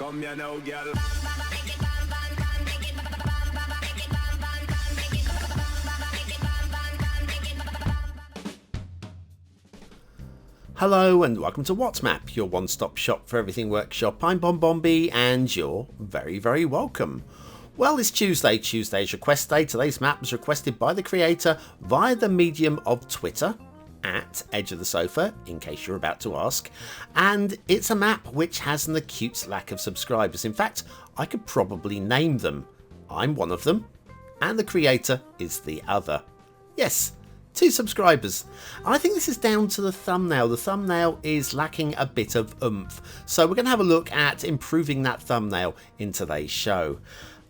Come here now, girl. Hello and welcome to WhatsMap, your one-stop shop for everything workshop. I'm BonBonB and you're very, very welcome. Well, it's Tuesday. Tuesday's request day. Today's map was requested by the creator via the medium of Twitter, at Edge of the Sofa, in case you're about to ask. And it's a map which has an acute lack of subscribers. In fact, I could probably name them. I'm one of them, and the creator is the other. Yes, 2 subscribers. I think this is down to the thumbnail. The thumbnail is lacking a bit of oomph. So we're going to have a look at improving that thumbnail in today's show.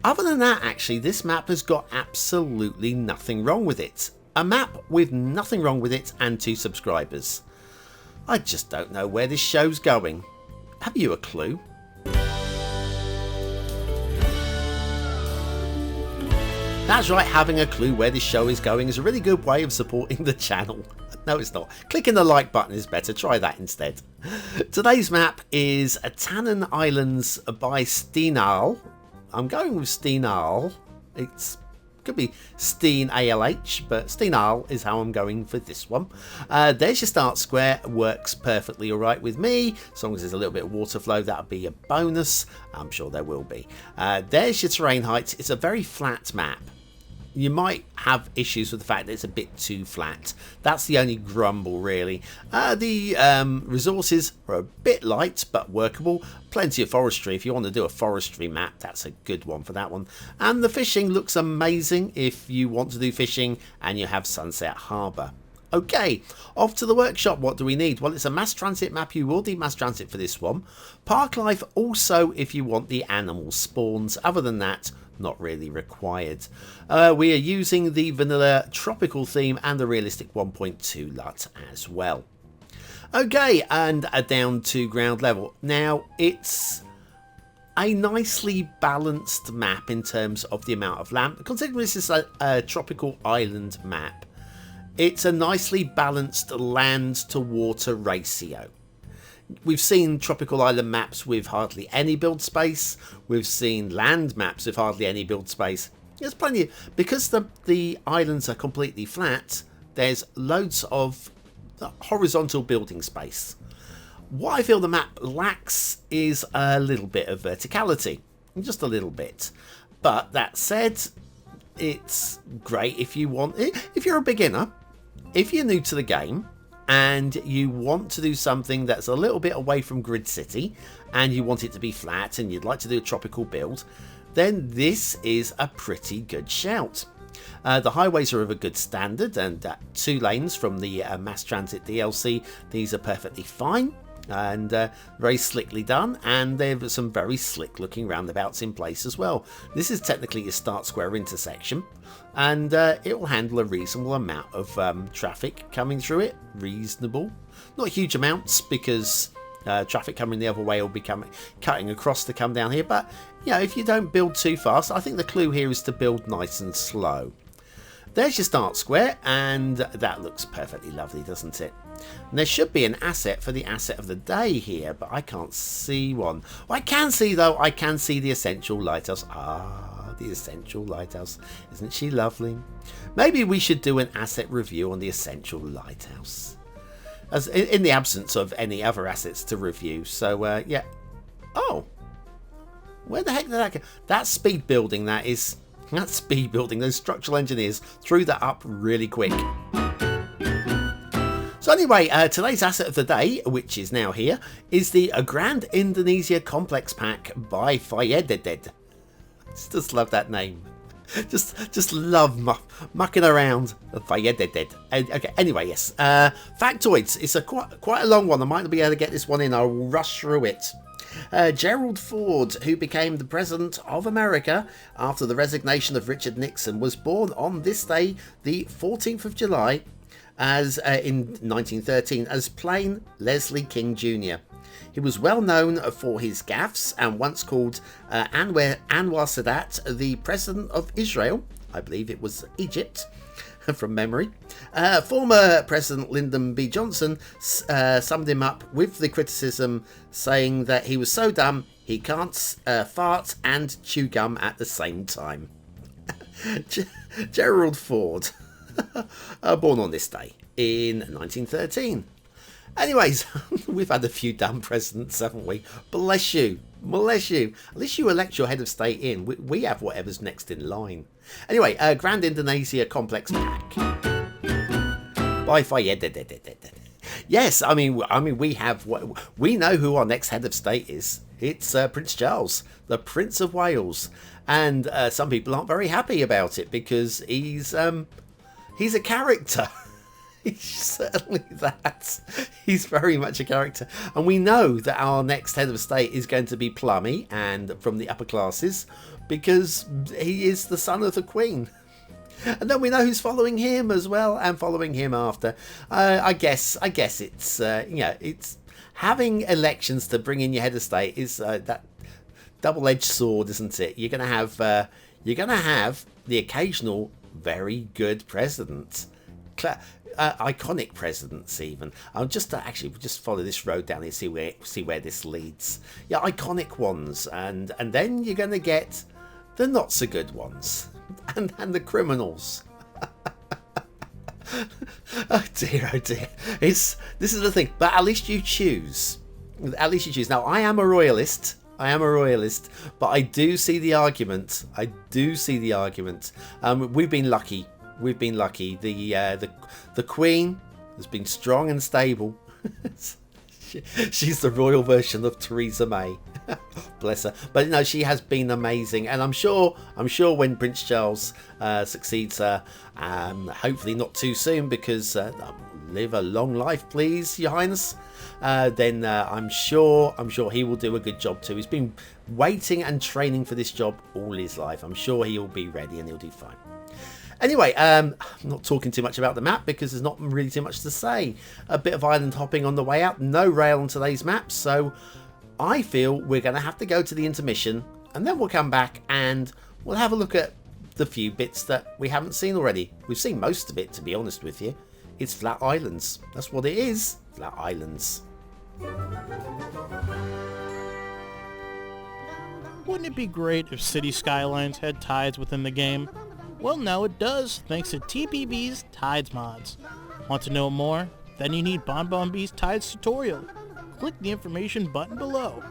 Other than that, actually, this map has got absolutely nothing wrong with it. A map with nothing wrong with it and 2 subscribers. I just don't know where this show's going. Have you a clue? That's right, having a clue where this show is going is a really good way of supporting the channel. No, it's not. Clicking the like button is better. Try that instead. Today's map is Tanen Islands by steinalh. I'm going with steinalh. Could be steinalh, but steinalh is how I'm going for this one. There's your start square. Works perfectly alright with me. As long as there's a little bit of water flow, that'll be a bonus. I'm sure there will be. There's your terrain height. It's a very flat map. You might have issues with the fact that it's a bit too flat. That's the only grumble, really. The resources are a bit light, but workable. Plenty of forestry. If you want to do a forestry map, that's a good one for that one. And the fishing looks amazing if you want to do fishing and you have Sunset Harbour. Okay, off to the workshop. What do we need? Well, it's a mass transit map. You will need mass transit for this one. Park life also if you want the animal spawns. Other than that, not really required. We are using the vanilla tropical theme and the realistic 1.2 LUT as well. Okay, and down to ground level. Now, it's a nicely balanced map in terms of the amount of land. Considering this is a tropical island map, it's a nicely balanced land to water ratio. We've seen tropical island maps with hardly any build space. We've seen land maps with hardly any build space. There's plenty because the islands are completely flat. There's loads of horizontal building space. What I feel the map lacks is a little bit of verticality, just a little bit. But that said, it's great if you want it. If you're a beginner, if you're new to the game, and you want to do something that's a little bit away from Grid City, and you want it to be flat, and you'd like to do a tropical build, then this is a pretty good shout. The highways are of a good standard, and 2 lanes from the Mass Transit DLC. These are perfectly fine, and very slickly done, and there's some very slick looking roundabouts in place as well. This is technically your start square intersection, and it will handle a reasonable amount of traffic coming through it. Reasonable, not huge amounts, because traffic coming the other way will be cutting across to come down here. But you know, if you don't build too fast, I think the clue here is to build nice and slow. There's your start square, and that looks perfectly lovely, doesn't it? And there should be an asset for the asset of the day here, but I can't see one. Well, I can see, though. I can see the Essential Lighthouse. Ah, the Essential Lighthouse. Isn't she lovely? Maybe we should do an asset review on the Essential Lighthouse, as in the absence of any other assets to review. So, yeah. Oh, where the heck did that go? That's speed building, that is. That's speed building. Those structural engineers threw that up really quick. So anyway, today's asset of the day, which is now here, is the Grand Indonesia Complex Pack by fayeddd. Just love that name. Just love mucking around fayeddd. Okay, anyway, yes. Factoids. It's quite a long one. I might not be able to get this one in. I'll rush through it. Gerald Ford, who became the President of America after the resignation of Richard Nixon, was born on this day, the 14th of July, as in 1913, as plain Leslie King Jr. He was well known for his gaffes and once called Anwar Sadat the President of Israel. I believe it was Egypt, from memory. Former President Lyndon B. Johnson summed him up with the criticism, saying that he was so dumb he can't fart and chew gum at the same time. Gerald Ford, born on this day in 1913. Anyways, we've had a few dumb presidents, haven't we? Bless you. Bless you. At least you elect your head of state in. We have whatever's next in line. Anyway, Grand Indonesia Complex Pack by fayeddd. Yes, I mean, we know who our next head of state is. It's Prince Charles, the Prince of Wales, and some people aren't very happy about it because he's a character. He's certainly that. He's very much a character. And we know that our next head of state is going to be Plummy and from the upper classes because he is the son of the Queen. And then we know who's following him as well and following him after. I guess it's, it's having elections to bring in your head of state is that double-edged sword, isn't it? You're going to have the occasional very good president. Iconic presidents even. I'll just follow this road down and see where this leads. Yeah, iconic ones, and then you're going to get the not so good ones and the criminals. Oh dear. This is the thing, but at least you choose. Now I am a royalist, but I do see the argument. We've been lucky. The Queen has been strong and stable. She's the royal version of Theresa May. Bless her. But no, she has been amazing, and I'm sure when Prince Charles succeeds her, hopefully not too soon, because live a long life, please, Your Highness. Then I'm sure he will do a good job too. He's been waiting and training for this job all his life. I'm sure he'll be ready and he'll do fine. Anyway, I'm not talking too much about the map because there's not really too much to say. A bit of island hopping on the way out. No rail on today's map, so I feel we're going to have to go to the intermission, and then we'll come back and we'll have a look at the few bits that we haven't seen already. We've seen most of it, to be honest with you. It's flat islands. That's what it is. Flat islands. Wouldn't it be great if Cities Skylines had tides within the game? Well, now it does, thanks to TPB's Tides mods. Want to know more? Then you need BonBonB's Tides tutorial. Click the information button below.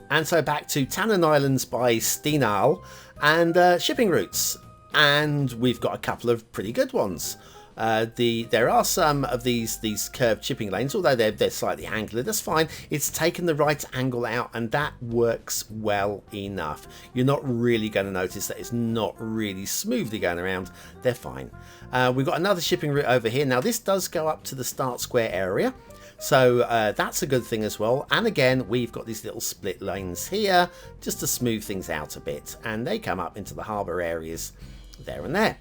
And so back to Tanen Islands by steinalh and shipping routes. And we've got a couple of pretty good ones. There are some of these curved shipping lanes, although they're slightly angular. That's fine. It's taken the right angle out, and that works well enough. You're not really going to notice that it's not really smoothly going around. They're fine. We've got another shipping route over here. Now this does go up to the start square area, so that's a good thing as well. And again, we've got these little split lanes here just to smooth things out a bit, and they come up into the harbour areas there and there,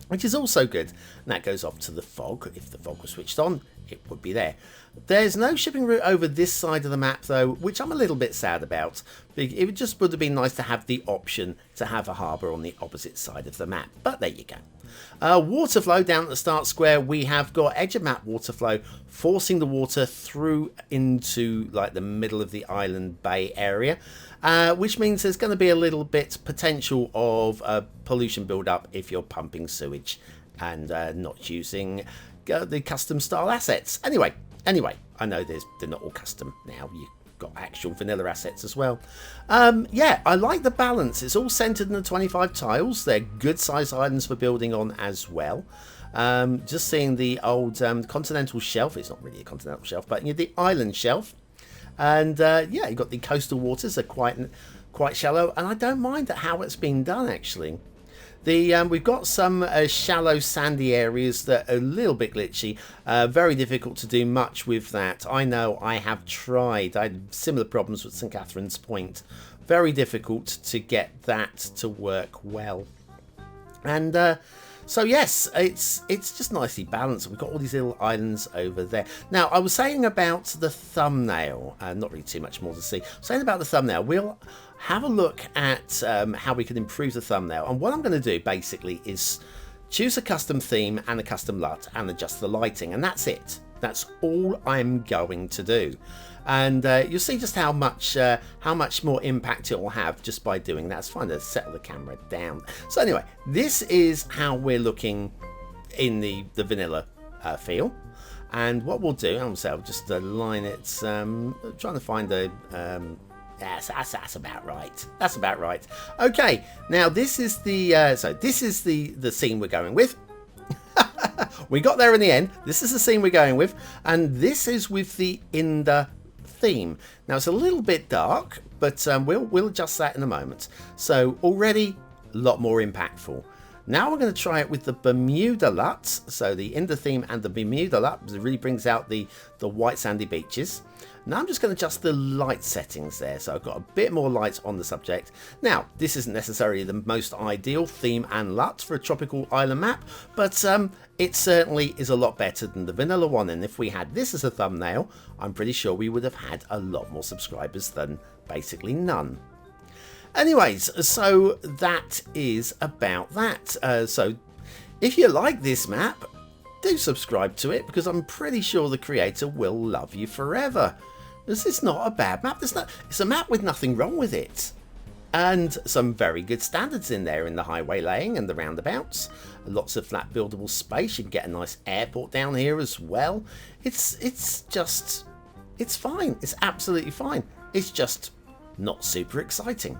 which is also good. And that goes off to the fog. If the fog was switched on, it would be there. There's no shipping route over this side of the map though, which I'm a little bit sad about. It just would have been nice to have the option to have a harbour on the opposite side of the map, but there you go. Water flow down at the start square. We have got edge of map water flow forcing the water through into like the middle of the island bay area, which means there's going to be a little bit potential of pollution build up if you're pumping sewage and not using the custom style assets. Anyway, I know they're not all custom now. You've got actual vanilla assets as well. Yeah, I like the balance. It's all centered in the 25 tiles. They're good size islands for building on as well. Just seeing the old continental shelf. It's not really a continental shelf, but the island shelf. And yeah, you've got the coastal waters are quite shallow, and I don't mind how it's been done actually. We've got some shallow sandy areas that are a little bit glitchy, very difficult to do much with that. I know I have tried. I had similar problems with St Catherine's Point. Very difficult to get that to work well. And so yes, it's just nicely balanced. We've got all these little islands over there. Now I was saying about the thumbnail, not really too much more to see. Saying about the thumbnail, we'll have a look at how we can improve the thumbnail. And what I'm going to do basically is choose a custom theme and a custom LUT and adjust the lighting, and that's it. That's all I'm going to do. And you'll see just how much more impact it will have just by doing that. It's fine to settle the camera down. So anyway, this is how we're looking in the vanilla feel. And what we'll do, I'll just align it. Trying to find a. That's about right. That's about right. Okay, now this is the the scene we're going with. We got there in the end. This is the scene we're going with, and this is with the Indo theme. Now it's a little bit dark, but we'll adjust that in a moment. So already a lot more impactful. Now we're going to try it with the Bermuda LUT. So the Indo theme and the Bermuda LUT really brings out the white sandy beaches. Now I'm just going to adjust the light settings there. So I've got a bit more light on the subject. Now, this isn't necessarily the most ideal theme and LUT for a tropical island map, but it certainly is a lot better than the vanilla one. And if we had this as a thumbnail, I'm pretty sure we would have had a lot more subscribers than basically none. Anyways, so that is about that. So if you like this map, do subscribe to it, because I'm pretty sure the creator will love you forever. This is not a bad map. It's a map with nothing wrong with it. And some very good standards in there in the highway laying and the roundabouts. Lots of flat buildable space. You can get a nice airport down here as well. It's fine. It's absolutely fine. It's just not super exciting.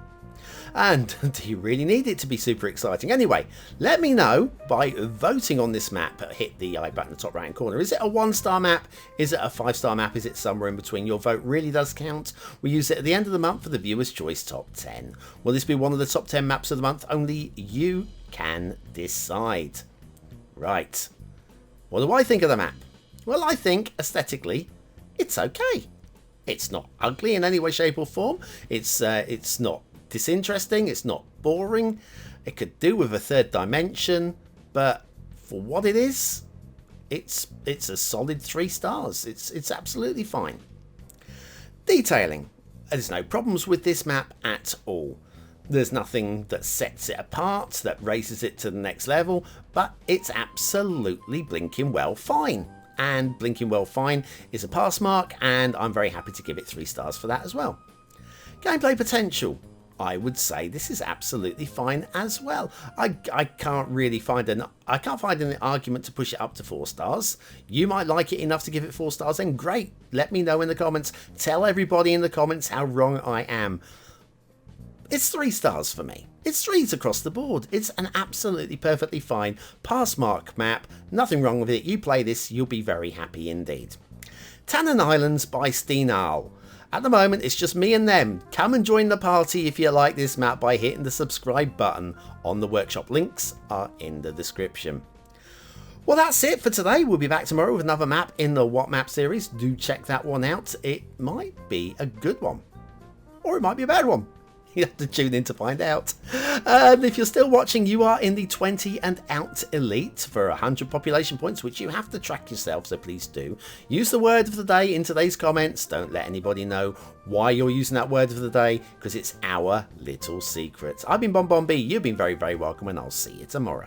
And do you really need it to be super exciting? Anyway, let me know by voting on this map. Hit the I button in the top right hand corner. Is it a 1-star map? Is it a 5-star map? Is it somewhere in between? Your vote really does count. We use it at the end of the month for the Viewer's Choice Top 10. Will this be one of the top 10 maps of the month? Only you can decide. Right. What do I think of the map? Well, I think aesthetically it's okay. It's not ugly in any way, shape or form. It's not disinteresting, it's not boring. It could do with a third dimension, but for what it is, it's a solid 3 stars. It's absolutely fine. Detailing. There's no problems with this map at all. There's nothing that sets it apart, that raises it to the next level, but it's absolutely blinking well fine. And blinking well fine is a pass mark, and I'm very happy to give it 3 stars for that as well. Gameplay potential. I would say this is absolutely fine as well. I can't find an argument to push it up to 4 stars. You might like it enough to give it 4 stars, then great. Let me know in the comments. Tell everybody in the comments how wrong I am. It's 3 stars for me. It's 3s across the board. It's an absolutely perfectly fine pass mark map. Nothing wrong with it. You play this, you'll be very happy indeed. Tanen Islands by steinalh. At the moment, it's just me and them. Come and join the party if you like this map by hitting the subscribe button on the workshop. Links are in the description. Well, that's it for today. We'll be back tomorrow with another map in the What Map series. Do check that one out. It might be a good one. Or it might be a bad one. You have to tune in to find out. If you're still watching, you are in the 20 and out elite for 100 population points, which you have to track yourself, so please do. Use the word of the day in today's comments. Don't let anybody know why you're using that word of the day, because it's our little secret. I've been BonBonB. You've been very, very welcome, and I'll see you tomorrow.